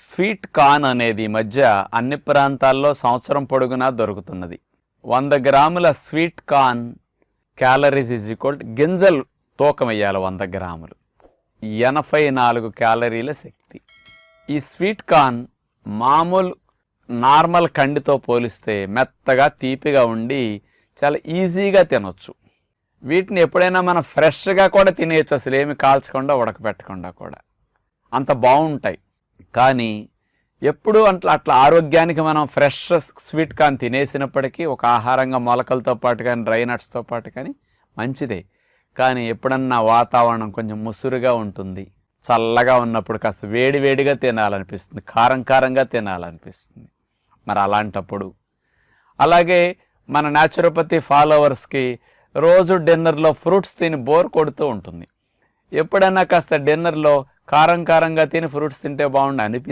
Sweet corn అనేది ఈ మధ్య అన్ని ప్రాంతాల్లో సంవత్సరం పొడుగునా దొరుకుతున్నది. 100 గ్రాముల స్వీట్ కార్న్ క్యాలరీస్ గింజలు తూకం వేయాలి. 100 గ్రాములు 84 క్యాలరీల శక్తి. ఈ స్వీట్ కార్న్ మామూలు నార్మల్ కండితో పోలిస్తే మెత్తగా తీపిగా ఉండి చాలా ఈజీగా తినొచ్చు. వీటిని ఎప్పుడైనా మనం ఫ్రెష్గా కూడా తినేయచ్చు, అసలు ఏమి కాల్చకుండా ఉడకబెట్టకుండా కూడా అంత బాగుంటాయి. కానీ ఎప్పుడు అట్లా ఆరోగ్యానికి మనం ఫ్రెష్ స్వీట్ కార్న్ తినేసినప్పటికీ ఒక ఆహారంగా మొలకలతో పాటు కానీ డ్రై నట్స్తో పాటు కానీ మంచిదే. కానీ ఎప్పుడన్నా వాతావరణం కొంచెం ముసురుగా ఉంటుంది, చల్లగా ఉన్నప్పుడు కాస్త వేడివేడిగా తినాలనిపిస్తుంది, కారంగా తినాలనిపిస్తుంది. మరి అలాంటప్పుడు అలాగే మన న్యాచురోపతి ఫాలోవర్స్కి రోజు డిన్నర్లో ఫ్రూట్స్ తిని బోర్ కొడుతూ ఉంటుంది. ఎప్పుడైనా కాస్త డిన్నర్లో కారంగా తిని ఫ్రూట్స్ తింటే బాగుండు అనిపిస్తుంది.